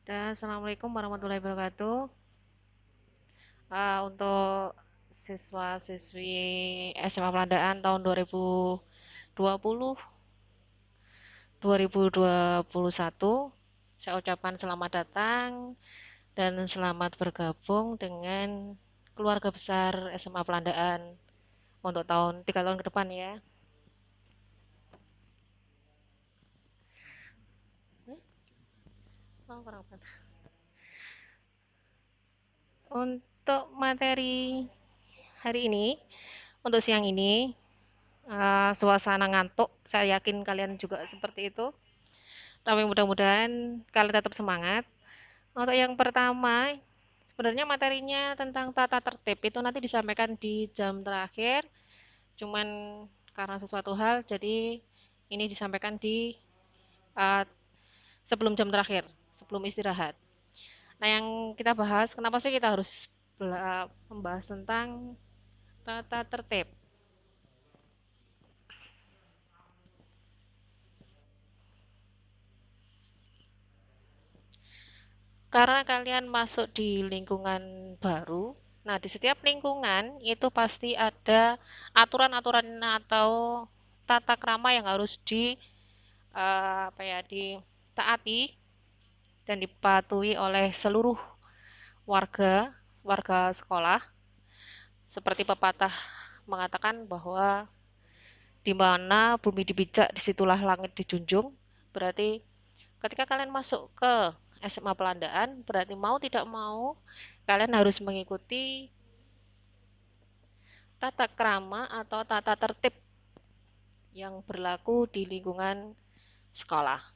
Dan assalamualaikum warahmatullahi wabarakatuh. Untuk siswa-siswi SMA Pelandaan tahun 2020, 2021, saya ucapkan selamat datang dan selamat bergabung dengan keluarga besar SMA Pelandaan untuk 3 tahun ke depan ya. Oh, kurang empat. Untuk materi hari ini, untuk siang ini, suasana ngantuk, saya yakin kalian juga seperti itu. Tapi mudah-mudahan kalian tetap semangat. Untuk yang pertama, sebenarnya materinya tentang tata tertib itu nanti disampaikan di jam terakhir. Cuman karena sesuatu hal, jadi ini disampaikan di uh, sebelum jam terakhir, sebelum istirahat. Nah, yang kita bahas, kenapa sih kita harus membahas tentang tata tertib? Karena kalian masuk di lingkungan baru, nah di setiap lingkungan itu pasti ada aturan-aturan atau tata krama yang harus ditaati dan dipatuhi oleh seluruh warga warga sekolah. Seperti pepatah mengatakan bahwa di mana bumi dipijak disitulah langit dijunjung. Berarti ketika kalian masuk ke SMA Pelandaan, berarti mau tidak mau kalian harus mengikuti tata krama atau tata tertib yang berlaku di lingkungan sekolah.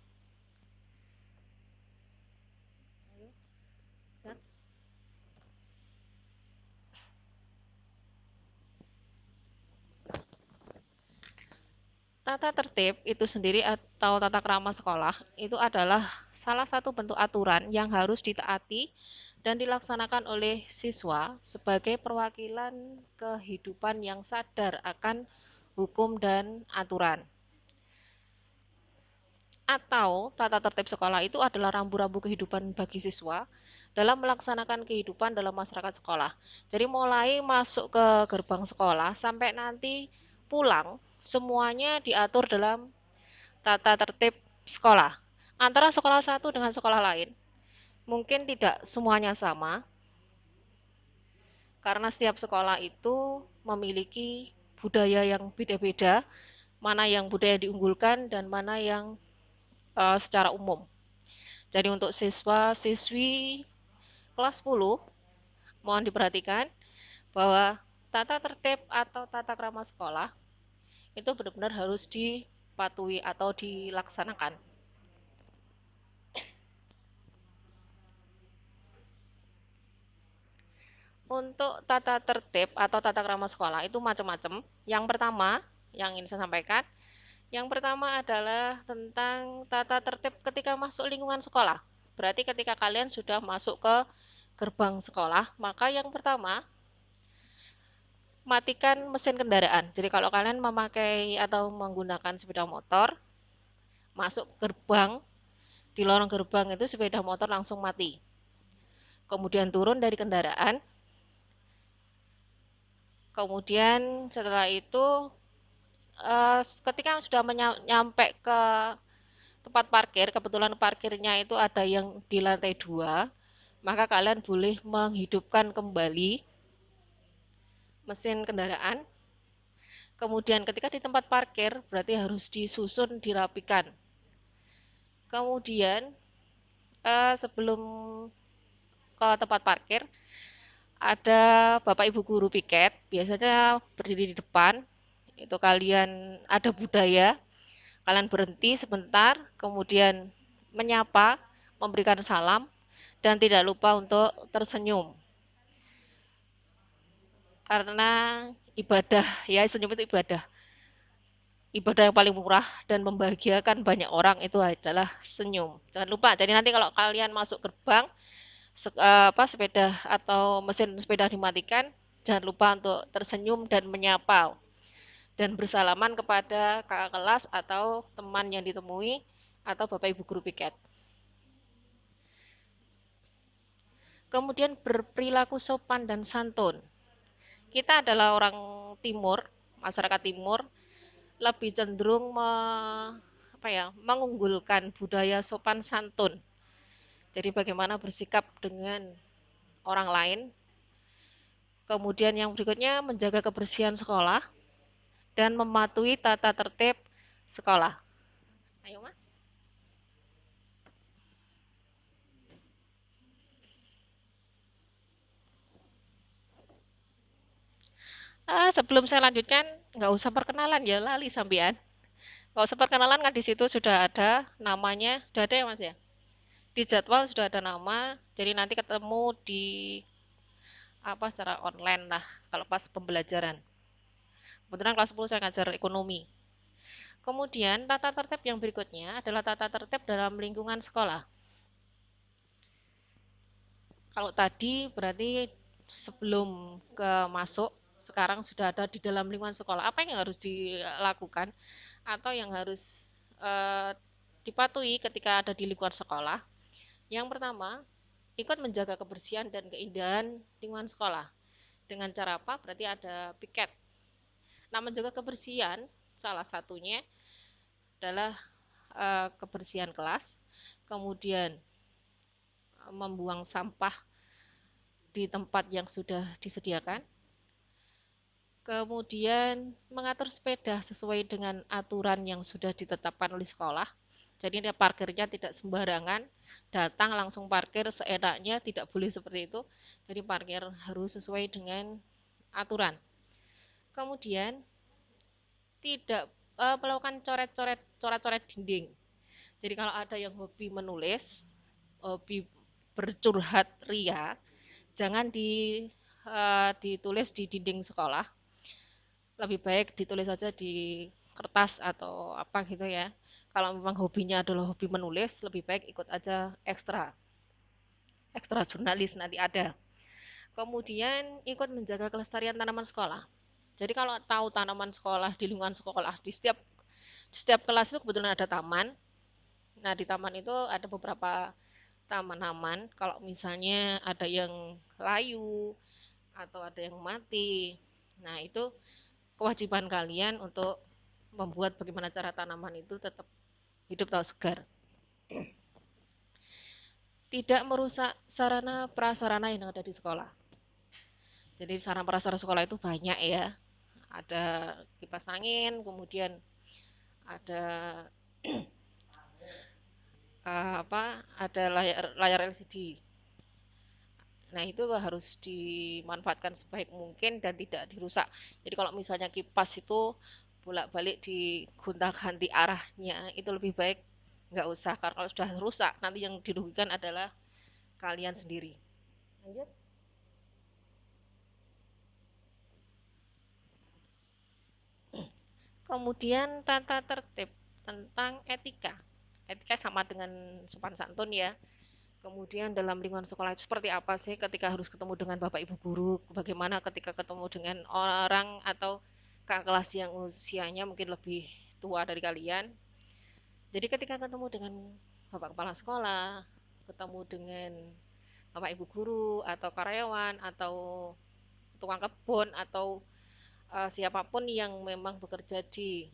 Tata tertib itu sendiri atau tata krama sekolah itu adalah salah satu bentuk aturan yang harus ditaati dan dilaksanakan oleh siswa sebagai perwakilan kehidupan yang sadar akan hukum dan aturan. Atau tata tertib sekolah itu adalah rambu-rambu kehidupan bagi siswa dalam melaksanakan kehidupan dalam masyarakat sekolah. Jadi mulai masuk ke gerbang sekolah sampai nanti pulang, semuanya diatur dalam tata tertib sekolah. Antara sekolah satu dengan sekolah lain, mungkin tidak semuanya sama, karena setiap sekolah itu memiliki budaya yang beda-beda, mana yang budaya diunggulkan dan mana yang secara umum. Jadi untuk siswa-siswi kelas 10, mohon diperhatikan bahwa tata tertib atau tata krama sekolah itu benar-benar harus dipatuhi atau dilaksanakan. Untuk tata tertib atau tata krama sekolah itu macam-macam. Yang pertama, yang ingin saya sampaikan, yang pertama adalah tentang tata tertib ketika masuk lingkungan sekolah. Berarti ketika kalian sudah masuk ke gerbang sekolah, maka yang pertama, matikan mesin kendaraan. Jadi kalau kalian memakai atau menggunakan sepeda motor, masuk gerbang, di lorong gerbang itu sepeda motor langsung mati. Kemudian turun dari kendaraan, kemudian setelah itu ketika sudah nyampe ke tempat parkir, kebetulan parkirnya itu ada yang di lantai 2, maka kalian boleh menghidupkan kembali mesin kendaraan. Kemudian ketika di tempat parkir, berarti harus disusun, dirapikan. Kemudian sebelum ke tempat parkir, ada Bapak Ibu guru piket, biasanya berdiri di depan, itu kalian ada budaya, kalian berhenti sebentar, kemudian menyapa, memberikan salam, dan tidak lupa untuk tersenyum. Karena ibadah, ya senyum itu ibadah. Ibadah yang paling murah dan membahagiakan banyak orang itu adalah senyum. Jangan lupa. Jadi nanti kalau kalian masuk gerbang, sepeda atau mesin sepeda dimatikan, jangan lupa untuk tersenyum dan menyapa dan bersalaman kepada kakak kelas atau teman yang ditemui atau Bapak Ibu guru piket. Kemudian berperilaku sopan dan santun. Kita adalah orang timur, masyarakat timur, lebih cenderung mengunggulkan budaya sopan santun. Jadi bagaimana bersikap dengan orang lain. Kemudian yang berikutnya menjaga kebersihan sekolah dan mematuhi tata tertib sekolah. Ayo Mas. Sebelum saya lanjutkan, nggak usah perkenalan ya, lali sampean. Nggak usah perkenalan kan di situ sudah ada namanya, sudah ada ya Mas ya. Di jadwal sudah ada nama, jadi nanti ketemu di secara online lah kalau pas pembelajaran. Kebetulan kelas 10 saya ngajar ekonomi. Kemudian tata tertib yang berikutnya adalah tata tertib dalam lingkungan sekolah. Kalau tadi berarti sebelum ke masuk, sekarang sudah ada di dalam lingkungan sekolah. Apa yang harus dilakukan atau yang harus eh, dipatuhi ketika ada di lingkungan sekolah? Yang pertama, ikut menjaga kebersihan dan keindahan lingkungan sekolah. Dengan cara apa? Berarti ada piket. Nah, menjaga kebersihan salah satunya adalah kebersihan kelas, kemudian membuang sampah di tempat yang sudah disediakan, kemudian mengatur sepeda sesuai dengan aturan yang sudah ditetapkan oleh sekolah. Jadi dia parkirnya tidak sembarangan, datang langsung parkir seenaknya, tidak boleh seperti itu. Jadi parkir harus sesuai dengan aturan. Kemudian tidak melakukan coret-coret dinding. Jadi kalau ada yang hobi menulis, hobi bercurhat ria, jangan ditulis di dinding sekolah. Lebih baik ditulis saja di kertas atau apa gitu ya. Kalau memang hobinya adalah hobi menulis, lebih baik ikut aja ekstra jurnalis nanti ada. Kemudian ikut menjaga kelestarian tanaman sekolah. Jadi kalau tahu tanaman sekolah di lingkungan sekolah, di setiap kelas itu kebetulan ada taman. Nah, di taman itu ada beberapa tanaman. Kalau misalnya ada yang layu atau ada yang mati. Nah, itu kewajiban kalian untuk membuat bagaimana cara tanaman itu tetap hidup atau segar. Tidak merusak sarana prasarana yang ada di sekolah. Jadi sarana prasarana sekolah itu banyak ya. Ada kipas angin, kemudian ada ada layar LCD. Nah, itu harus dimanfaatkan sebaik mungkin dan tidak dirusak. Jadi kalau misalnya kipas itu bolak-balik digonta-ganti arahnya, itu lebih baik nggak usah. Karena kalau sudah rusak, nanti yang dirugikan adalah kalian sendiri. Lanjut. Kemudian tata tertib tentang etika. Etika sama dengan sopan santun ya. Kemudian dalam lingkungan sekolah itu seperti apa sih ketika harus ketemu dengan bapak ibu guru, bagaimana ketika ketemu dengan orang atau kakak kelas yang usianya mungkin lebih tua dari kalian. Jadi ketika ketemu dengan bapak kepala sekolah, ketemu dengan bapak ibu guru atau karyawan atau tukang kebun atau siapapun yang memang bekerja di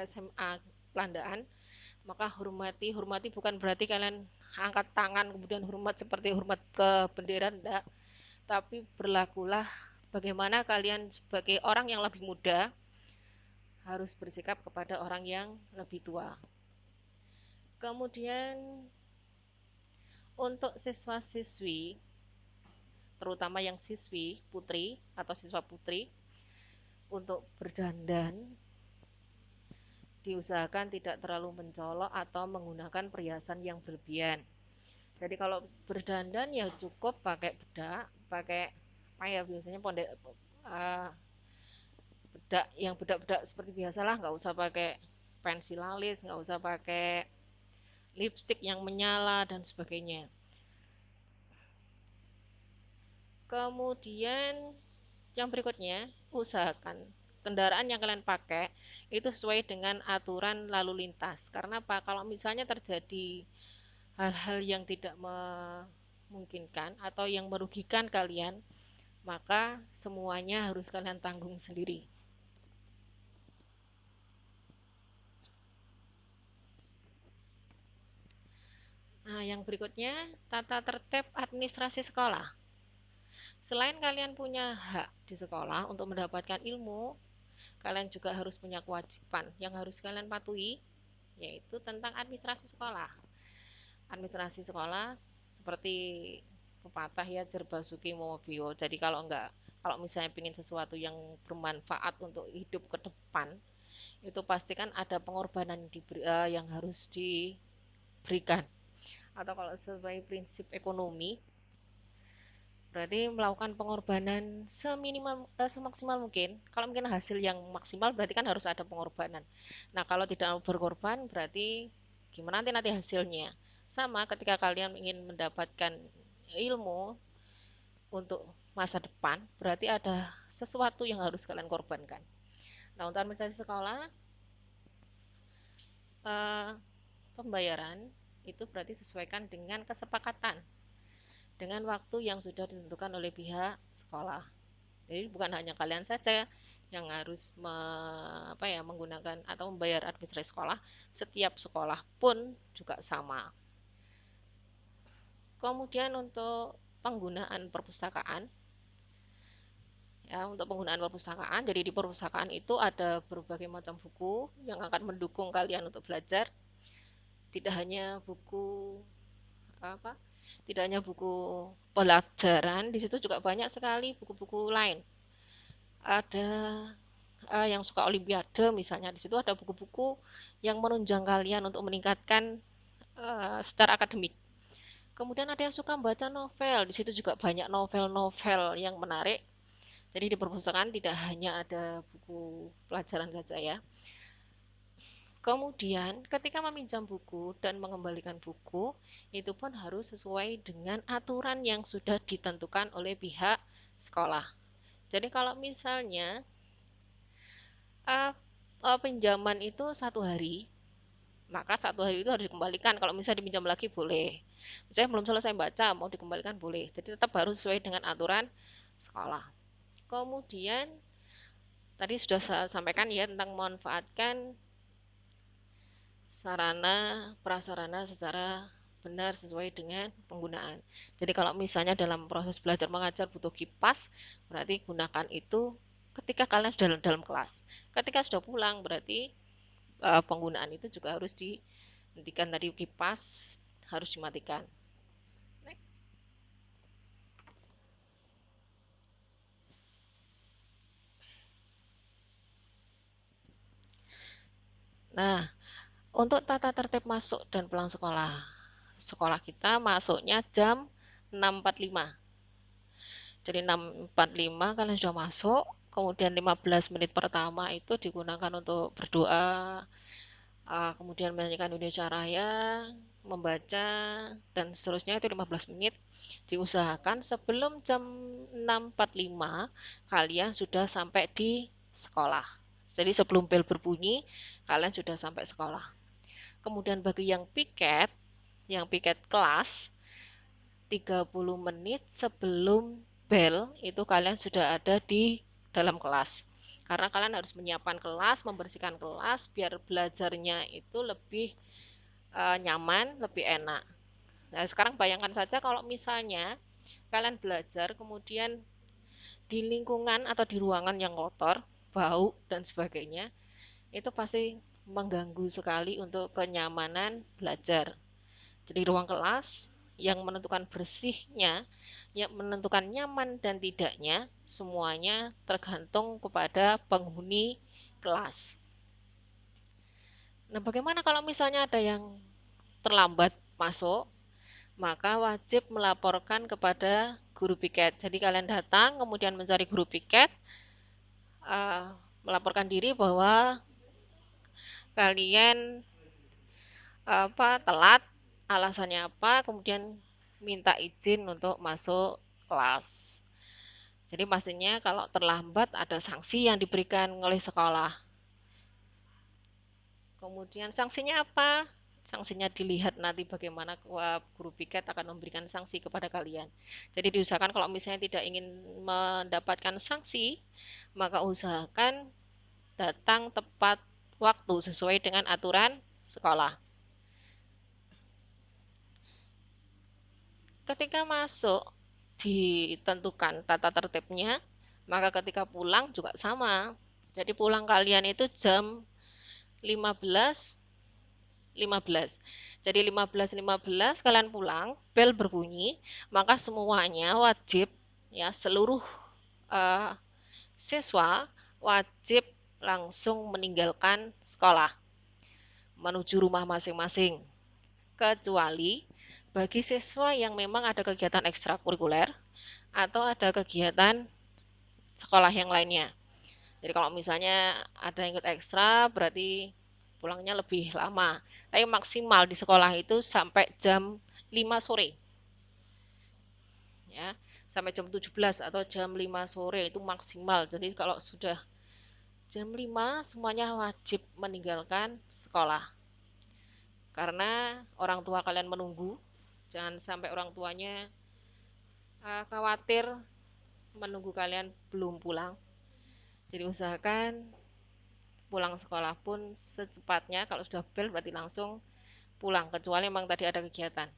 SMA Pelandaan, maka hormati bukan berarti kalian angkat tangan kemudian hormat seperti hormat ke bendera, enggak, tapi berlakulah bagaimana kalian sebagai orang yang lebih muda harus bersikap kepada orang yang lebih tua. Kemudian untuk siswa-siswi, terutama yang siswi putri atau siswa putri, untuk berdandan diusahakan tidak terlalu mencolok atau menggunakan perhiasan yang berlebihan. Jadi kalau berdandan ya cukup pakai bedak, pakai apa ya biasanya uh, bedak yang bedak-bedak seperti biasalah, nggak usah pakai pensil alis, nggak usah pakai lipstick yang menyala dan sebagainya. Kemudian yang berikutnya, usahakan kendaraan yang kalian pakai itu sesuai dengan aturan lalu lintas. Karena apa? Kalau misalnya terjadi hal-hal yang tidak memungkinkan atau yang merugikan kalian, maka semuanya harus kalian tanggung sendiri. Nah, yang berikutnya, tata tertib administrasi sekolah. Selain kalian punya hak di sekolah untuk mendapatkan ilmu, kalian juga harus punya kewajiban yang harus kalian patuhi, yaitu tentang administrasi sekolah. Administrasi sekolah seperti pepatah ya, Jerbasuki Momobio. Jadi kalau misalnya ingin sesuatu yang bermanfaat untuk hidup ke depan, itu pasti kan ada pengorbanan yang harus diberikan. Atau kalau sesuai prinsip ekonomi, berarti melakukan pengorbanan semaksimal mungkin. Kalau mungkin hasil yang maksimal berarti kan harus ada pengorbanan. Nah, kalau tidak berkorban berarti gimana nanti hasilnya? Sama ketika kalian ingin mendapatkan ilmu untuk masa depan, berarti ada sesuatu yang harus kalian korbankan. Nah, untuk administrasi sekolah, eh, pembayaran itu berarti sesuaikan dengan kesepakatan dengan waktu yang sudah ditentukan oleh pihak sekolah. Jadi bukan hanya kalian saja yang harus menggunakan atau membayar administrasi sekolah, setiap sekolah pun juga sama. Kemudian untuk penggunaan perpustakaan, ya untuk penggunaan perpustakaan, jadi di perpustakaan itu ada berbagai macam buku yang akan mendukung kalian untuk belajar. Tidak hanya buku apa? Tidak hanya buku pelajaran, di situ juga banyak sekali buku-buku lain. Ada yang suka olimpiade misalnya, di situ ada buku-buku yang menunjang kalian untuk meningkatkan secara akademik. Kemudian ada yang suka membaca novel, di situ juga banyak novel-novel yang menarik. Jadi di perpustakaan tidak hanya ada buku pelajaran saja ya. Kemudian ketika meminjam buku dan mengembalikan buku, itu pun harus sesuai dengan aturan yang sudah ditentukan oleh pihak sekolah. Jadi kalau misalnya uh, pinjaman itu 1 hari, maka 1 hari itu harus dikembalikan. Kalau misalnya dipinjam lagi boleh. Misalnya belum selesai baca mau dikembalikan boleh. Jadi tetap harus sesuai dengan aturan sekolah. Kemudian tadi sudah saya sampaikan ya tentang memanfaatkan sarana prasarana secara benar sesuai dengan penggunaan. Jadi kalau misalnya dalam proses belajar mengajar butuh kipas, berarti gunakan itu ketika kalian sudah dalam kelas. Ketika sudah pulang berarti penggunaan itu juga harus dihentikan, tadi kipas harus dimatikan. Nah, untuk tata tertib masuk dan pulang sekolah. Sekolah kita masuknya jam 6.45. Jadi 6.45 kalian sudah masuk, kemudian 15 menit pertama itu digunakan untuk berdoa, kemudian menyanyikan Indonesia Raya, membaca, dan seterusnya itu 15 menit. Diusahakan sebelum jam 6.45 kalian sudah sampai di sekolah. Jadi sebelum bel berbunyi, kalian sudah sampai sekolah. Kemudian bagi yang piket kelas, 30 menit sebelum bel itu kalian sudah ada di dalam kelas. Karena kalian harus menyiapkan kelas, membersihkan kelas biar belajarnya itu lebih nyaman, lebih enak. Nah, sekarang bayangkan saja kalau misalnya kalian belajar kemudian di lingkungan atau di ruangan yang kotor, bau dan sebagainya, itu pasti mengganggu sekali untuk kenyamanan belajar. Jadi ruang kelas yang menentukan bersihnya, yang menentukan nyaman dan tidaknya, semuanya tergantung kepada penghuni kelas. Nah, bagaimana kalau misalnya ada yang terlambat masuk? Maka wajib melaporkan kepada guru piket. Jadi kalian datang, kemudian mencari guru piket, melaporkan diri bahwa kalian telat, alasannya apa, kemudian minta izin untuk masuk kelas. Jadi pastinya kalau terlambat ada sanksi yang diberikan oleh sekolah. Kemudian sanksinya apa? Sanksinya dilihat nanti bagaimana guru piket akan memberikan sanksi kepada kalian. Jadi diusahakan kalau misalnya tidak ingin mendapatkan sanksi, maka usahakan datang tepat waktu sesuai dengan aturan sekolah. Ketika masuk ditentukan tata tertibnya, maka ketika pulang juga sama. Jadi pulang kalian itu jam 15.15. Jadi 15.15 kalian pulang, bel berbunyi, maka semuanya wajib, ya, seluruh uh, siswa wajib langsung meninggalkan sekolah menuju rumah masing-masing. Kecuali bagi siswa yang memang ada kegiatan ekstrakurikuler atau ada kegiatan sekolah yang lainnya. Jadi kalau misalnya ada yang ikut ekstra berarti pulangnya lebih lama. Tapi maksimal di sekolah itu sampai jam 5 sore. Ya, sampai jam 17 atau jam 5 sore itu maksimal. Jadi kalau sudah jam 5 semuanya wajib meninggalkan sekolah. Karena orang tua kalian menunggu. Jangan sampai orang tuanya khawatir menunggu kalian belum pulang. Jadi usahakan pulang sekolah pun secepatnya, kalau sudah bel berarti langsung pulang, kecuali memang tadi ada kegiatan.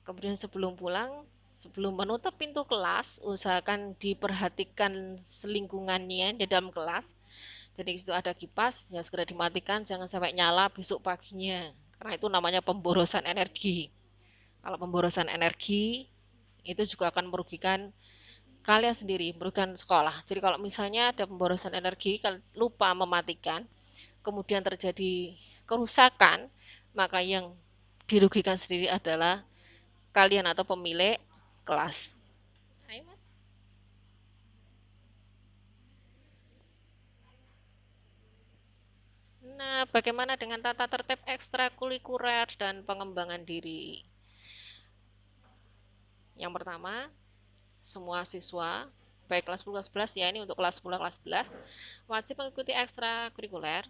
Kemudian sebelum pulang, sebelum menutup pintu kelas, usahakan diperhatikan lingkungannya di dalam kelas. Jadi itu ada kipas, ya segera dimatikan, jangan sampai nyala besok paginya. Karena itu namanya pemborosan energi. Kalau pemborosan energi, itu juga akan merugikan kalian sendiri, merugikan sekolah. Jadi kalau misalnya ada pemborosan energi, kalian lupa mematikan, kemudian terjadi kerusakan, maka yang dirugikan sendiri adalah kalian atau pemilik kelas. Hai Mas. Nah, bagaimana dengan tata tertib ekstrakurikuler dan pengembangan diri? Yang pertama, semua siswa, baik kelas 10, kelas 11 ya, ini untuk kelas 10, kelas 11, wajib mengikuti ekstrakurikuler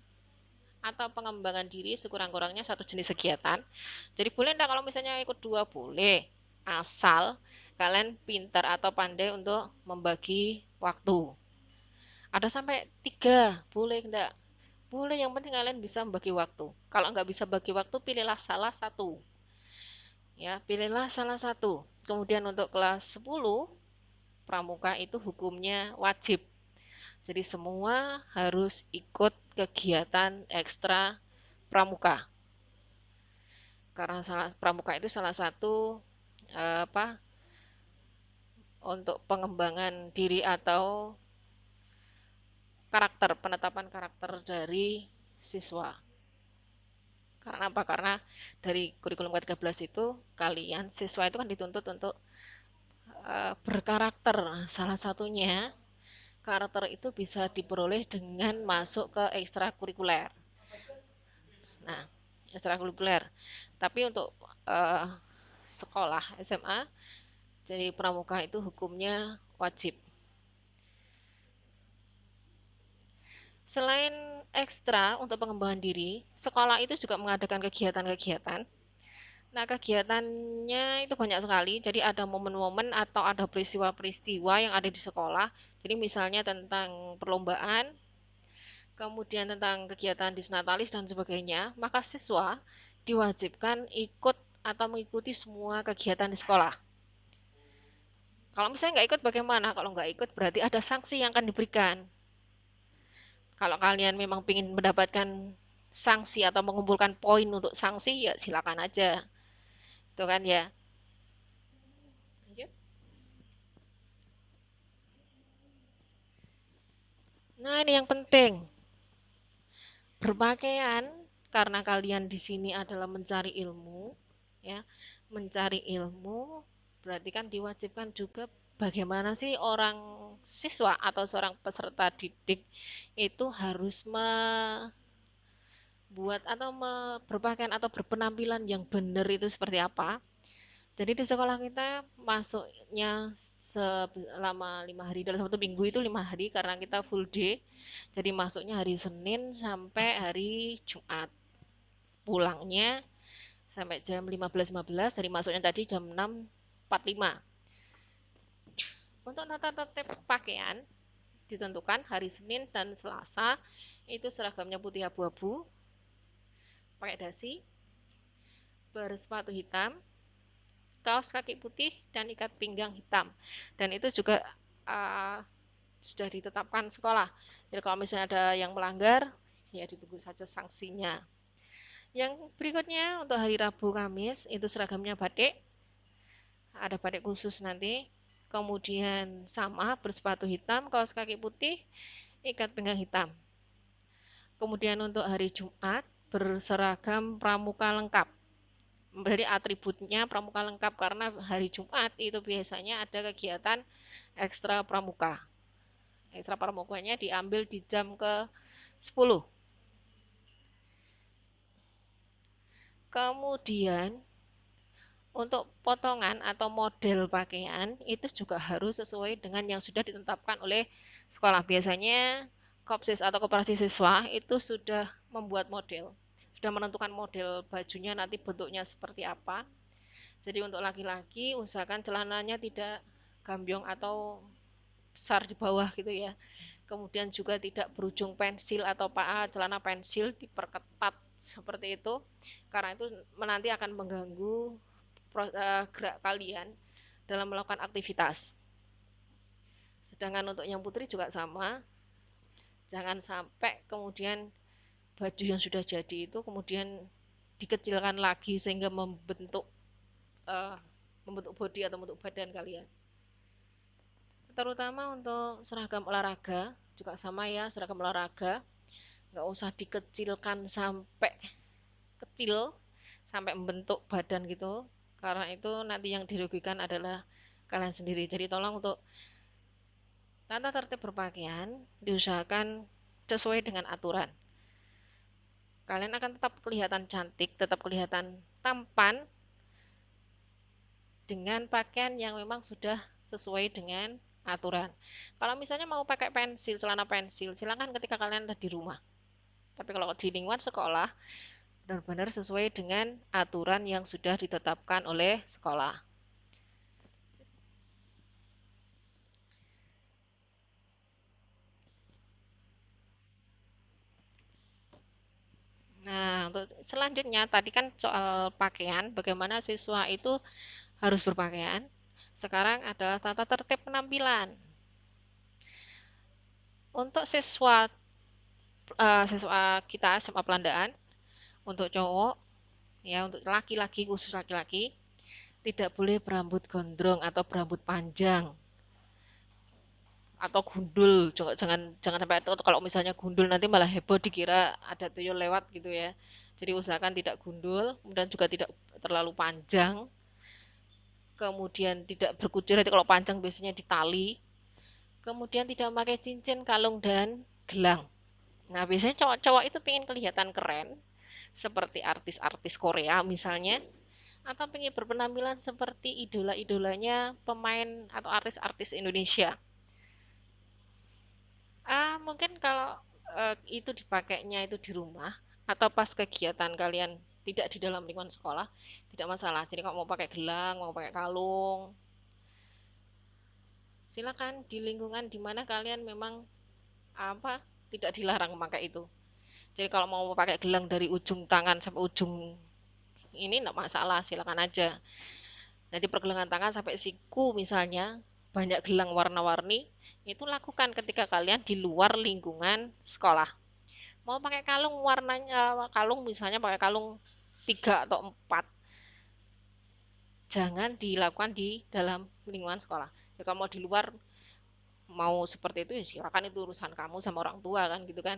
atau pengembangan diri sekurang-kurangnya satu jenis kegiatan. Jadi boleh enggak kalau misalnya ikut dua boleh, asal kalian pintar atau pandai untuk membagi waktu. Ada sampai tiga, boleh enggak? Boleh, yang penting kalian bisa membagi waktu. Kalau nggak bisa bagi waktu, pilihlah salah satu. Ya, pilihlah salah satu. Kemudian untuk kelas 10, pramuka itu hukumnya wajib. Jadi semua harus ikut kegiatan ekstra pramuka. Karena pramuka itu salah satu apa untuk pengembangan diri atau karakter, penetapan karakter dari siswa. Karena apa? Karena dari kurikulum ke-13 itu kalian siswa itu kan dituntut untuk berkarakter. Nah, salah satunya karakter itu bisa diperoleh dengan masuk ke ekstrakurikuler. Nah, ekstrakurikuler. Tapi untuk uh, sekolah SMA, jadi pramuka itu hukumnya wajib. Selain ekstra untuk pengembangan diri, sekolah itu juga mengadakan kegiatan-kegiatan. Nah, kegiatannya itu banyak sekali. Jadi ada momen-momen atau ada peristiwa-peristiwa yang ada di sekolah. Jadi misalnya tentang perlombaan, kemudian tentang kegiatan disnatalis dan sebagainya, maka siswa diwajibkan ikut atau mengikuti semua kegiatan di sekolah. Kalau misalnya nggak ikut bagaimana? Kalau nggak ikut berarti ada sanksi yang akan diberikan. Kalau kalian memang ingin mendapatkan sanksi atau mengumpulkan poin untuk sanksi, ya silakan aja. Itu kan ya. Lanjut. Nah, ini yang penting. Berpakaian karena kalian di sini adalah mencari ilmu, ya. Mencari ilmu berarti kan diwajibkan juga bagaimana sih orang siswa atau seorang peserta didik itu harus membuat atau berpakaian atau berpenampilan yang benar itu seperti apa. Jadi di sekolah kita masuknya selama 5 hari, dalam satu minggu itu 5 hari karena kita full day. Jadi masuknya hari Senin sampai hari Jumat. Pulangnya sampai jam 15.15, dari masuknya tadi jam 6.45. Untuk tata tertib pakaian ditentukan hari Senin dan Selasa itu seragamnya putih abu-abu, pakai dasi, bersepatu hitam, kaos kaki putih, dan ikat pinggang hitam. Dan itu juga uh, sudah ditetapkan sekolah. Jadi kalau misalnya ada yang melanggar, ya ditunggu saja sanksinya. Yang berikutnya untuk hari Rabu Kamis itu seragamnya batik, ada batik khusus nanti. Kemudian sama bersepatu hitam, kaos kaki putih, ikat pinggang hitam. Kemudian untuk hari Jumat berseragam pramuka lengkap. Dari atributnya pramuka lengkap karena hari Jumat itu biasanya ada kegiatan ekstra pramuka. Ekstra pramukanya diambil di jam ke 10. Kemudian untuk potongan atau model pakaian itu juga harus sesuai dengan yang sudah ditetapkan oleh sekolah. Biasanya Kopsis atau koperasi siswa itu sudah membuat model, sudah menentukan model bajunya nanti bentuknya seperti apa. Jadi untuk laki-laki usahakan celananya tidak gambyong atau besar di bawah gitu ya. Kemudian juga tidak berujung pensil atau celana pensil diperketat seperti itu, karena itu nanti akan mengganggu gerak kalian dalam melakukan aktivitas. Sedangkan untuk yang putri juga sama, jangan sampai kemudian baju yang sudah jadi itu kemudian dikecilkan lagi sehingga uh, membentuk body atau membentuk badan kalian. Terutama untuk seragam olahraga juga sama ya, seragam olahraga nggak usah dikecilkan sampai kecil sampai membentuk badan gitu, karena itu nanti yang dirugikan adalah kalian sendiri. Jadi tolong untuk tata tertib berpakaian diusahakan sesuai dengan aturan. Kalian akan tetap kelihatan cantik, tetap kelihatan tampan dengan pakaian yang memang sudah sesuai dengan aturan. Kalau misalnya mau pakai pensil, celana pensil, silakan ketika kalian ada di rumah. Tapi kalau di lingkungan sekolah, benar-benar sesuai dengan aturan yang sudah ditetapkan oleh sekolah. Nah, untuk selanjutnya tadi kan soal pakaian, bagaimana siswa itu harus berpakaian. Sekarang adalah tata tertib penampilan. Untuk siswa kita SMA Pelandaan, untuk cowok ya, untuk laki-laki, khusus laki-laki tidak boleh berambut gondrong atau berambut panjang atau gundul. Jangan jangan sampai itu, kalau misalnya gundul nanti malah heboh dikira ada tuyul lewat gitu ya. Jadi usahakan tidak gundul, kemudian juga tidak terlalu panjang, kemudian tidak berkucir. Nanti kalau panjang biasanya ditali. Kemudian tidak memakai cincin, kalung, dan gelang. Nah, biasanya cowok-cowok itu pengen kelihatan keren, seperti artis-artis Korea misalnya, atau pengen berpenampilan seperti idola-idolanya pemain atau artis-artis Indonesia. Mungkin kalau itu dipakainya itu di rumah atau pas kegiatan kalian tidak di dalam lingkungan sekolah, tidak masalah. Jadi kalau mau pakai gelang, mau pakai kalung, silakan di lingkungan di mana kalian memang apa tidak dilarang memakai itu. Jadi kalau mau pakai gelang dari ujung tangan sampai ujung ini enggak masalah, silakan aja. Nanti pergelangan tangan sampai siku misalnya, banyak gelang warna-warni, itu lakukan ketika kalian di luar lingkungan sekolah. Mau pakai kalung warnanya, kalung misalnya pakai kalung 3 atau 4, jangan dilakukan di dalam lingkungan sekolah. Jadi kalau mau di luar, mau seperti itu ya silakan, itu urusan kamu sama orang tua kan gitu kan.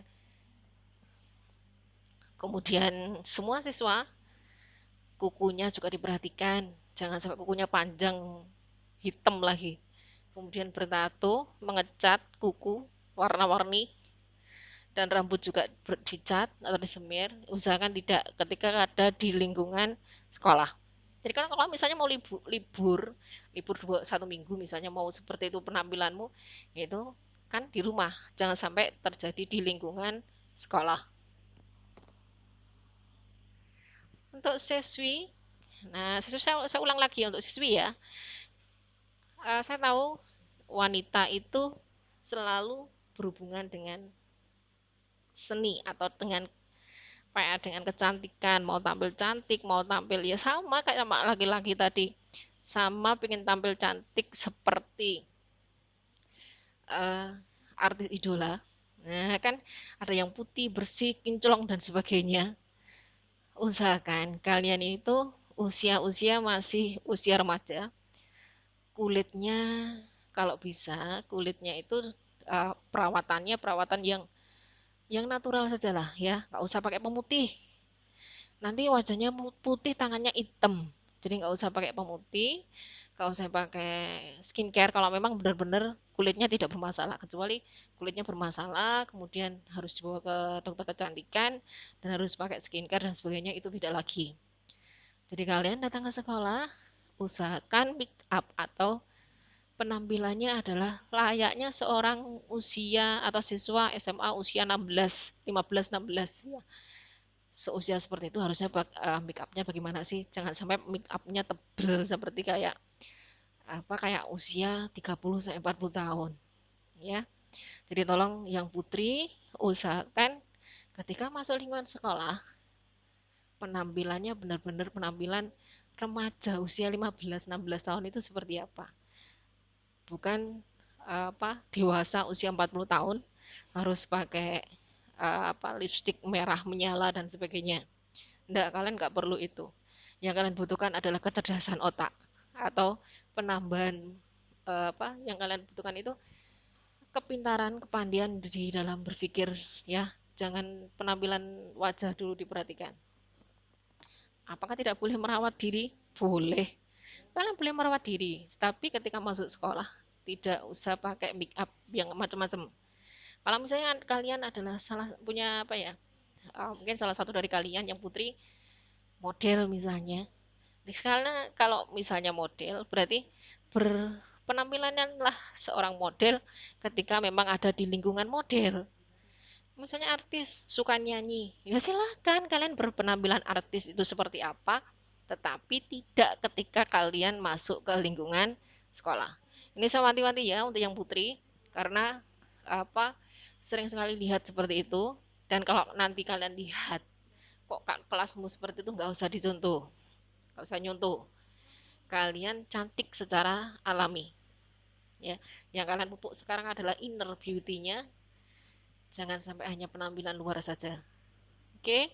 Kemudian semua siswa kukunya juga diperhatikan, jangan sampai kukunya panjang hitam lagi. Kemudian bertato, mengecat kuku warna-warni, dan rambut juga dicat atau disemir. Usahakan tidak ketika ada di lingkungan sekolah. Jadi kan kalau misalnya mau libur 1 minggu misalnya, mau seperti itu penampilanmu, itu kan di rumah, jangan sampai terjadi di lingkungan sekolah. Untuk siswi, nah siswi saya ulang lagi untuk siswi ya. Saya tahu wanita itu selalu berhubungan dengan seni atau dengan kayak dengan kecantikan, mau tampil cantik, mau tampil ya sama kayak sama laki-laki tadi, sama pengen tampil cantik seperti eh, artis idola. Nah kan ada yang putih, bersih, kinclong dan sebagainya. Usahakan kalian itu usia-usia masih usia remaja, kulitnya kalau bisa kulitnya itu perawatannya perawatan yang natural saja lah ya, nggak usah pakai pemutih. Nanti wajahnya putih, tangannya hitam. Jadi nggak usah pakai pemutih, nggak usah pakai skincare kalau memang benar-benar kulitnya tidak bermasalah. Kecuali kulitnya bermasalah, kemudian harus dibawa ke dokter kecantikan dan harus pakai skincare dan sebagainya, itu beda lagi. Jadi kalian datang ke sekolah, usahakan make up atau penampilannya adalah layaknya seorang usia atau siswa SMA usia 16, 15, 16 ya. Seusia seperti itu harusnya make upnya bagaimana sih? Jangan sampai make upnya tebel seperti kayak apa kayak usia 30 sampai 40 tahun ya. Jadi tolong yang putri usahakan ketika masuk lingkungan sekolah penampilannya benar-benar penampilan remaja usia 15 16 tahun itu seperti apa? Bukan apa dewasa usia 40 tahun harus pakai apa lipstik merah menyala dan sebagainya. Enggak, kalian nggak perlu itu. Yang kalian butuhkan adalah kecerdasan otak atau penambahan apa yang kalian butuhkan itu kepintaran, kepandian di dalam berpikir ya. Jangan penampilan wajah dulu diperhatikan. Apakah tidak boleh merawat diri? Boleh. Kalian boleh merawat diri, tapi ketika masuk sekolah tidak usah pakai make up yang macam-macam. Kalau misalnya kalian adalah salah punya apa ya? Mungkin salah satu dari kalian yang putri model misalnya. Karena kalau misalnya model berarti berpenampilan lah seorang model ketika memang ada di lingkungan model. Misalnya artis suka nyanyi, ya silahkan kalian berpenampilan artis itu seperti apa, tetapi tidak ketika kalian masuk ke lingkungan sekolah. Ini saya wanti-wanti ya untuk yang putri, karena apa sering sekali lihat seperti itu, dan kalau nanti kalian lihat kok kelasmu seperti itu nggak usah dicontoh, nggak usah nyontoh. Kalian cantik secara alami, ya. Yang kalian pupuk sekarang adalah inner beauty-nya, jangan sampai hanya penampilan luar saja. Oke?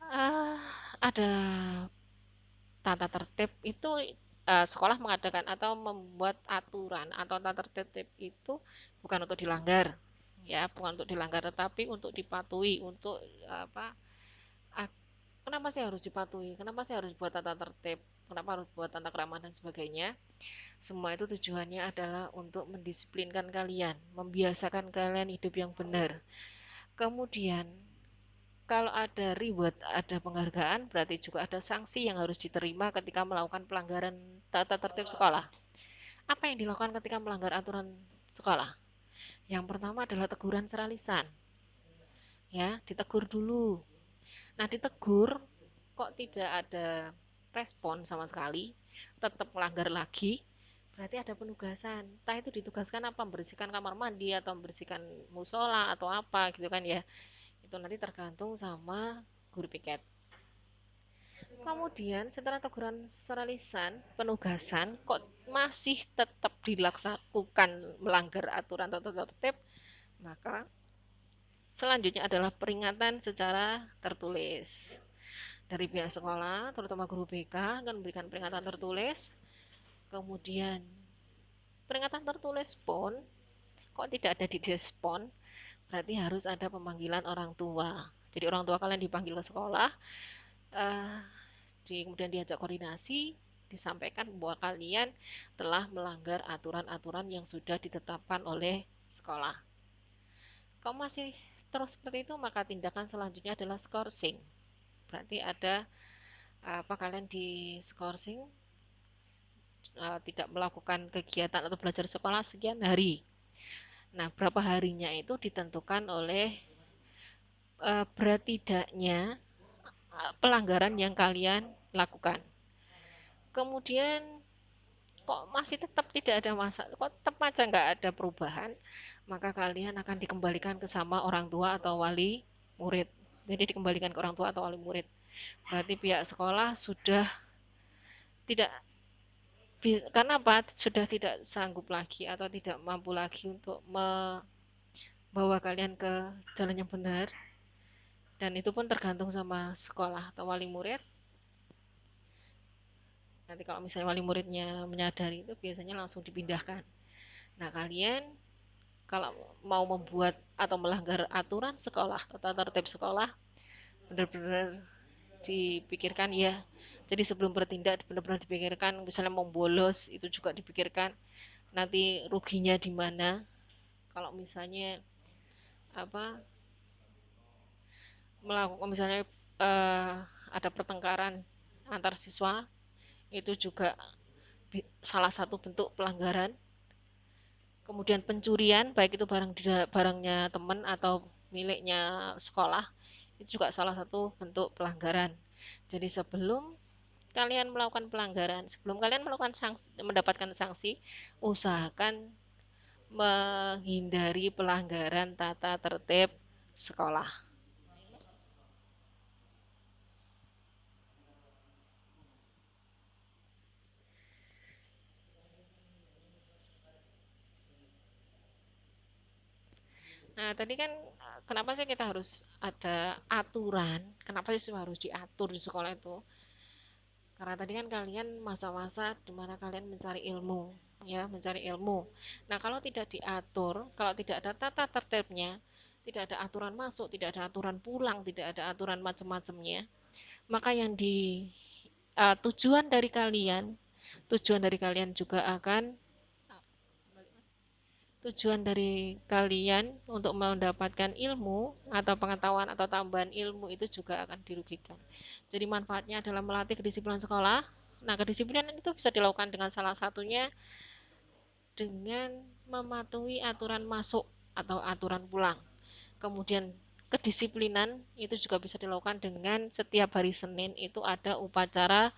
Ah, ada tata tertib itu sekolah mengadakan atau membuat aturan atau tata tertib itu bukan untuk dilanggar, ya, bukan untuk dilanggar tetapi untuk dipatuhi, untuk apa? ah, Kenapa sih harus dipatuhi? Kenapa sih harus buat tata tertib? Kenapa harus buat tata krama dan sebagainya? Semua itu tujuannya adalah untuk mendisiplinkan kalian, membiasakan kalian hidup yang benar. Kemudian kalau ada reward, ada penghargaan, berarti juga ada sanksi yang harus diterima ketika melakukan pelanggaran tata tertib sekolah. Apa yang dilakukan ketika melanggar aturan sekolah? Yang pertama adalah teguran secara lisan. Ya, ditegur dulu. Nah, ditegur kok tidak ada respon sama sekali, tetap melanggar lagi, berarti ada penugasan. Entah itu ditugaskan apa, membersihkan kamar mandi atau membersihkan musola atau apa gitu kan ya. Itu nanti tergantung sama guru piket. Kemudian setelah teguran secara lisan, penugasan kok masih tetap dilakukan melanggar aturan tata tertib, maka selanjutnya adalah peringatan secara tertulis. Dari pihak sekolah, terutama guru BK akan memberikan peringatan tertulis. Kemudian peringatan tertulis pun kok tidak ada di respon, berarti harus ada pemanggilan orang tua. Jadi orang tua kalian dipanggil ke sekolah, eh, kemudian diajak koordinasi, disampaikan bahwa kalian telah melanggar aturan-aturan yang sudah ditetapkan oleh sekolah. Kalau masih terus seperti itu, maka tindakan selanjutnya adalah skorsing. Berarti ada apa kalian di skorsing tidak melakukan kegiatan atau belajar sekolah sekian hari. Nah, berapa harinya itu ditentukan oleh berat tidaknya pelanggaran yang kalian lakukan. Kemudian kok masih tetap tidak ada masalah, kok tetap aja nggak ada perubahan, maka kalian akan dikembalikan ke sama orang tua atau wali murid. Jadi dikembalikan ke orang tua atau wali murid. Berarti pihak sekolah sudah tidak, karena apa? Sudah tidak sanggup lagi atau tidak mampu lagi untuk membawa kalian ke jalan yang benar. Dan itu pun tergantung sama sekolah atau wali murid. Nanti kalau misalnya wali muridnya menyadari itu biasanya langsung dipindahkan. Nah, kalian kalau mau membuat atau melanggar aturan sekolah atau tata tertib sekolah, benar-benar dipikirkan ya. Jadi sebelum bertindak benar-benar dipikirkan, misalnya mau bolos itu juga dipikirkan nanti ruginya di mana. Kalau misalnya apa melakukan misalnya eh, ada pertengkaran antar siswa, itu juga salah satu bentuk pelanggaran. Kemudian pencurian, baik itu barangnya teman atau miliknya sekolah, itu juga salah satu bentuk pelanggaran. Jadi sebelum kalian melakukan pelanggaran, sebelum kalian melakukan mendapatkan sanksi, usahakan menghindari pelanggaran tata tertib sekolah. Nah, tadi kan kenapa sih kita harus ada aturan? Kenapa sih harus diatur di sekolah itu? Karena tadi kan kalian masa-masa di mana kalian mencari ilmu, ya, mencari ilmu. Nah, kalau tidak diatur, kalau tidak ada tata tertibnya, tidak ada aturan masuk, tidak ada aturan pulang, tidak ada aturan macam-macamnya, maka yang tujuan dari kalian juga akan tujuan dari kalian untuk mendapatkan ilmu atau pengetahuan atau tambahan ilmu itu juga akan dirugikan. Jadi manfaatnya adalah melatih kedisiplinan sekolah. Nah, kedisiplinan itu bisa dilakukan dengan salah satunya dengan mematuhi aturan masuk atau aturan pulang. Kemudian kedisiplinan itu juga bisa dilakukan dengan setiap hari Senin itu ada upacara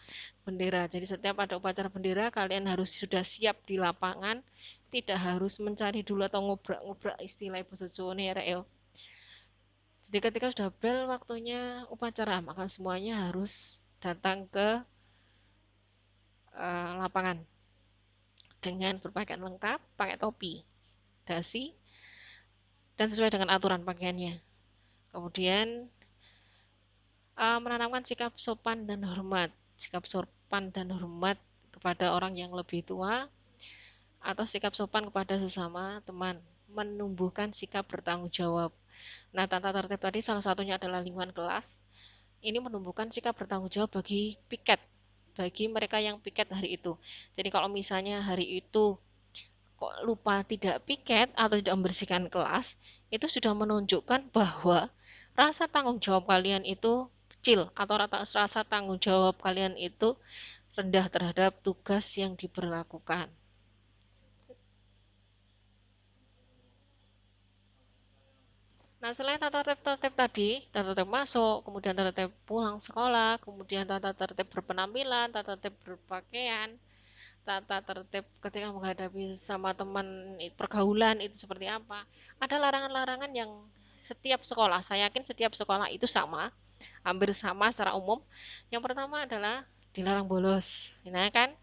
bendera. Jadi setiap ada upacara bendera kalian harus sudah siap di lapangan, tidak harus mencari dulu atau ngobrak-ngobrak istilah Ibu Sojone ya Reo. Jadi ketika sudah bel waktunya upacara, maka semuanya harus datang ke lapangan dengan berpakaian lengkap, pakai topi, dasi, dan sesuai dengan aturan pakaiannya. Kemudian menanamkan sikap sopan dan hormat, sikap sopan dan hormat kepada orang yang lebih tua atau sikap sopan kepada sesama teman, menumbuhkan sikap bertanggung jawab. Nah, tata tertib tadi salah satunya adalah lingkungan kelas. Ini menumbuhkan sikap bertanggung jawab bagi piket, bagi mereka yang piket hari itu. Jadi kalau misalnya hari itu kok lupa tidak piket atau tidak membersihkan kelas, itu sudah menunjukkan bahwa rasa tanggung jawab kalian itu kecil atau rasa tanggung jawab kalian itu rendah terhadap tugas yang diberlakukan. Nah, selain tata tertib tadi, tata tertib masuk, kemudian tata tertib pulang sekolah, kemudian tata tertib berpenampilan, tata tertib berpakaian, tata tertib ketika menghadapi sama teman pergaulan itu seperti apa. Ada larangan-larangan yang setiap sekolah, saya yakin setiap sekolah itu sama, hampir sama secara umum. Yang pertama adalah dilarang bolos. Nah, kan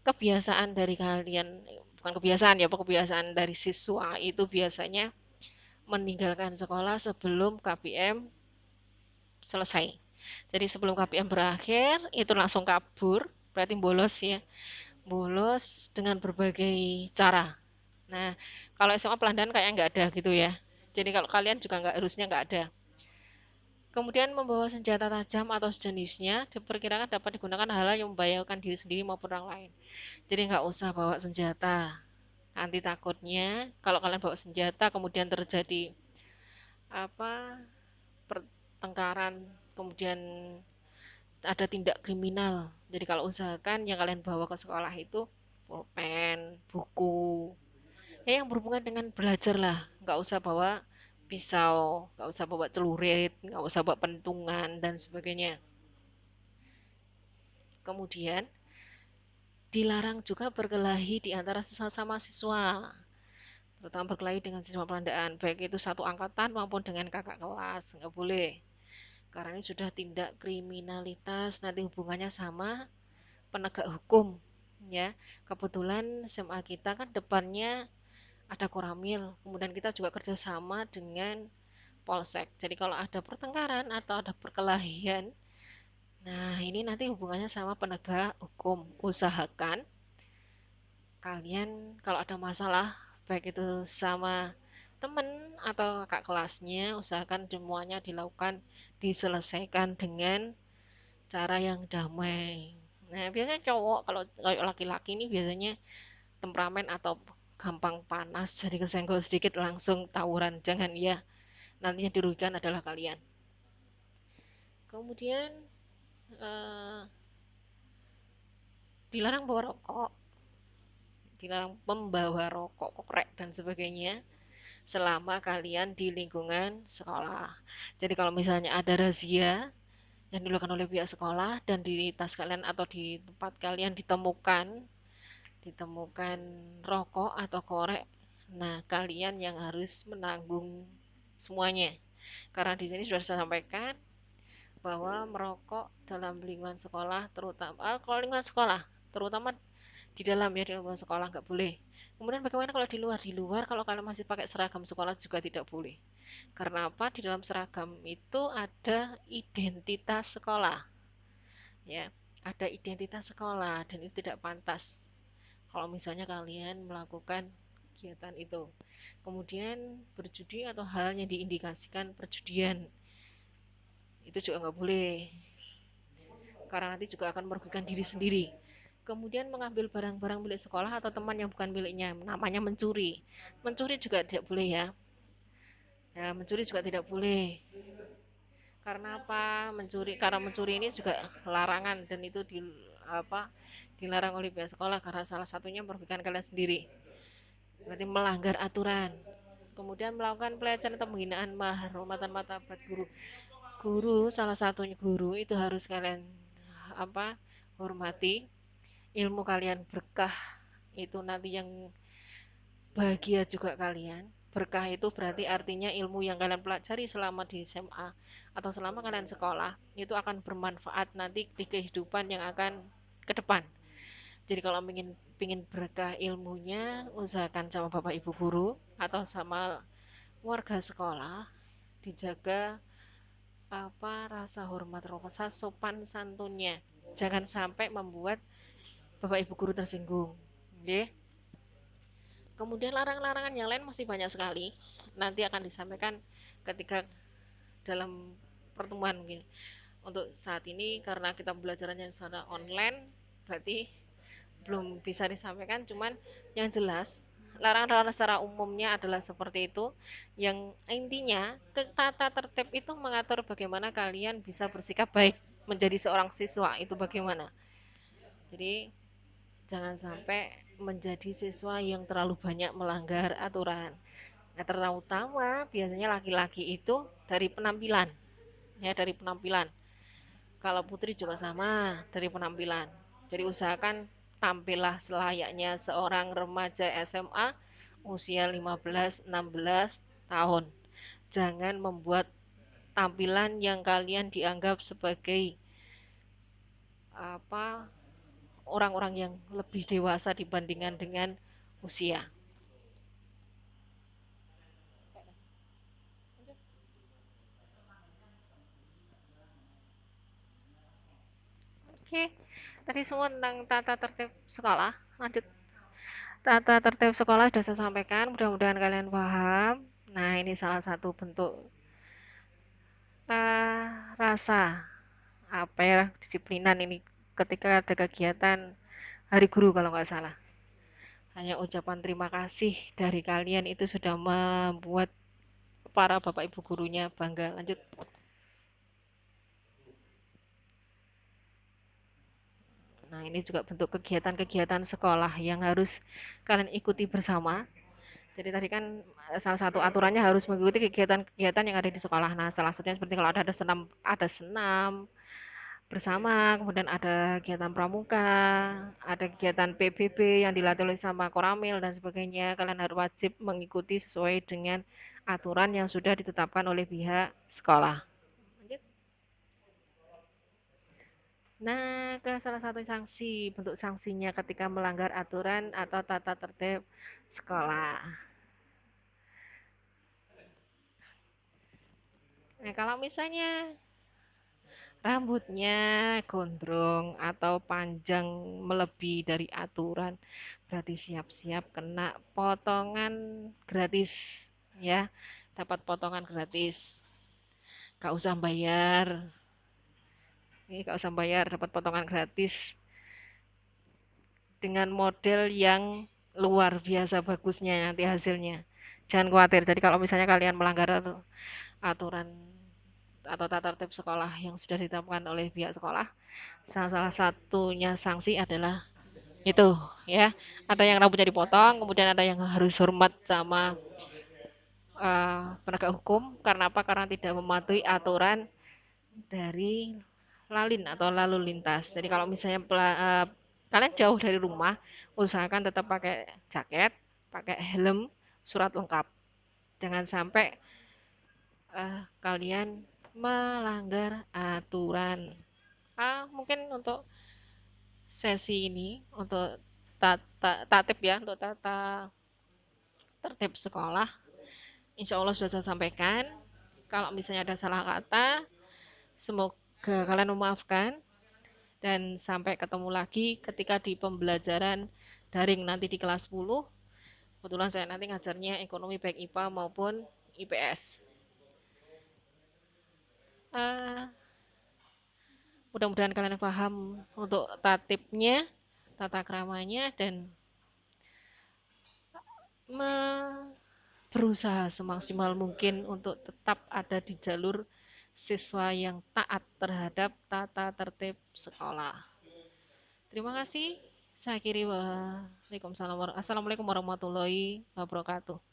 kebiasaan dari kalian, bukan kebiasaan ya, kebiasaan dari siswa itu biasanya meninggalkan sekolah sebelum KPM selesai. Jadi sebelum KPM berakhir, itu langsung kabur, berarti bolos ya. Bolos dengan berbagai cara. Nah, kalau SMA Pelandan kayak nggak ada gitu ya. Jadi kalau kalian juga nggak harusnya nggak ada. Kemudian membawa senjata tajam atau sejenisnya diperkirakan dapat digunakan hal-hal yang membahayakan diri sendiri maupun orang lain. Jadi nggak usah bawa senjata. Nanti takutnya kalau kalian bawa senjata kemudian terjadi apa pertengkaran, kemudian ada tindak kriminal. Jadi kalau usahakan yang kalian bawa ke sekolah itu pulpen, buku, ya yang berhubungan dengan belajar lah. Nggak usah bawa pisau, nggak usah bawa celurit, nggak usah bawa pentungan dan sebagainya. Kemudian dilarang juga berkelahi di antara sesama siswa, terutama berkelahi dengan siswa pelandaan, baik itu satu angkatan maupun dengan kakak kelas, nggak boleh. Karena ini sudah tindak kriminalitas, nanti hubungannya sama penegak hukum, ya. Kebetulan SMA kita kan depannya ada Koramil, kemudian kita juga kerjasama dengan Polsek. Jadi kalau ada pertengkaran atau ada perkelahian, nah ini nanti hubungannya sama penegak hukum. Usahakan kalian kalau ada masalah, baik itu sama temen atau kakak kelasnya, usahakan semuanya dilakukan, diselesaikan dengan cara yang damai. Nah, biasanya cowok kalau kayak laki-laki ini biasanya temperamen atau gampang panas, jadi kesenggol sedikit langsung tawuran. Jangan ya, nantinya dirugikan adalah kalian. Kemudian eh, dilarang bawa rokok, dilarang membawa rokok, korek dan sebagainya selama kalian di lingkungan sekolah. Jadi kalau misalnya ada razia yang dilakukan oleh pihak sekolah dan di tas kalian atau di tempat kalian ditemukan rokok atau korek, nah kalian yang harus menanggung semuanya. Karena di sini sudah saya sampaikan bahwa merokok dalam lingkungan sekolah, terutama kalau lingkungan sekolah, terutama di dalam ya di lingkungan sekolah nggak boleh. Kemudian bagaimana kalau di luar? Di luar kalau kalian masih pakai seragam sekolah juga tidak boleh. Karena apa? Di dalam seragam itu ada identitas sekolah, ya. Ada identitas sekolah dan itu tidak pantas kalau misalnya kalian melakukan kegiatan itu. Kemudian berjudi atau hal yang diindikasikan perjudian itu juga nggak boleh karena nanti juga akan merugikan diri sendiri. Kemudian mengambil barang-barang milik sekolah atau teman yang bukan miliknya, namanya mencuri. Mencuri juga tidak boleh ya. Ya, mencuri juga tidak boleh. Karena apa? Mencuri, karena mencuri ini juga larangan dan itu apa? Dilarang oleh pihak sekolah karena salah satunya merugikan kalian sendiri. Berarti melanggar aturan. Kemudian melakukan pelecehan atau penghinaan martabat martabat guru. Guru, salah satunya guru itu harus kalian apa? Hormati. Ilmu kalian berkah itu nanti yang bahagia juga kalian. Berkah itu berarti artinya ilmu yang kalian pelajari selama di SMA atau selama kalian sekolah itu akan bermanfaat nanti di kehidupan yang akan ke depan. Jadi kalau ingin berkah ilmunya, usahakan sama bapak ibu guru atau sama warga sekolah dijaga apa rasa hormat, rasa sopan santunnya. Jangan sampai membuat bapak ibu guru tersinggung. Oke? Kemudian larangan-larangan yang lain masih banyak sekali. Nanti akan disampaikan ketika dalam pertemuan mungkin. Untuk saat ini karena kita belajarannya secara online, berarti belum bisa disampaikan. Cuman yang jelas larangan-larangan secara umumnya adalah seperti itu. Yang intinya ke tata tertib itu mengatur bagaimana kalian bisa bersikap baik menjadi seorang siswa itu bagaimana. Jadi jangan sampai menjadi siswa yang terlalu banyak melanggar aturan. Nah, terutama biasanya laki-laki itu dari penampilan, ya dari penampilan. Kalau putri juga sama dari penampilan. Jadi usahakan tampillah selayaknya seorang remaja SMA usia 15-16 tahun. Jangan membuat tampilan yang kalian dianggap sebagai apa orang-orang yang lebih dewasa dibandingkan dengan usia. Oke, tadi semua tentang tata tertib sekolah. Lanjut, tata tertib sekolah sudah saya sampaikan, mudah-mudahan kalian paham. Nah, ini salah satu bentuk eh, rasa apa ya disiplinan ini ketika ada kegiatan Hari Guru kalau nggak salah. Hanya ucapan terima kasih dari kalian itu sudah membuat para bapak ibu gurunya bangga. Lanjut. Nah, ini juga bentuk kegiatan-kegiatan sekolah yang harus kalian ikuti bersama. Jadi tadi kan salah satu aturannya harus mengikuti kegiatan-kegiatan yang ada di sekolah. Nah, salah satunya seperti kalau ada senam bersama, kemudian ada kegiatan pramuka, ada kegiatan PBB yang dilatih oleh sama Koramil dan sebagainya. Kalian harus wajib mengikuti sesuai dengan aturan yang sudah ditetapkan oleh pihak sekolah. Nah, ke salah satu sanksi, bentuk sanksinya ketika melanggar aturan atau tata tertib sekolah. Nah, kalau misalnya rambutnya gondrong atau panjang melebihi dari aturan, berarti siap-siap kena potongan gratis, ya. Dapat potongan gratis. Gak usah bayar. Ini gak usah bayar, dapat potongan gratis dengan model yang luar biasa bagusnya nanti hasilnya. Jangan khawatir. Jadi kalau misalnya kalian melanggar aturan atau tata tertib sekolah yang sudah ditetapkan oleh pihak sekolah, salah satunya sanksi adalah itu, ya. Ada yang rambutnya dipotong, kemudian ada yang harus hormat sama penegak hukum. Karena apa? Karena tidak mematuhi aturan dari lalin atau lalu lintas. Jadi kalau misalnya kalian jauh dari rumah, usahakan tetap pakai jaket, pakai helm, surat lengkap. Jangan sampai kalian melanggar aturan. Mungkin untuk sesi ini, untuk tatip ya, untuk tata tertib sekolah, insya Allah sudah saya sampaikan. Kalau misalnya ada salah kata, semoga kalian memaafkan. Dan sampai ketemu lagi ketika di pembelajaran daring nanti di kelas 10. Kebetulan saya nanti ngajarnya ekonomi baik IPA maupun IPS. Uh, Mudah-mudahan kalian paham untuk tatipnya, tata keramanya, dan berusaha semaksimal mungkin untuk tetap ada di jalur siswa yang taat terhadap tata tertib sekolah. Terima kasih. Saya kiri. Waalaikumsalam. Assalamualaikum warahmatullahi wabarakatuh.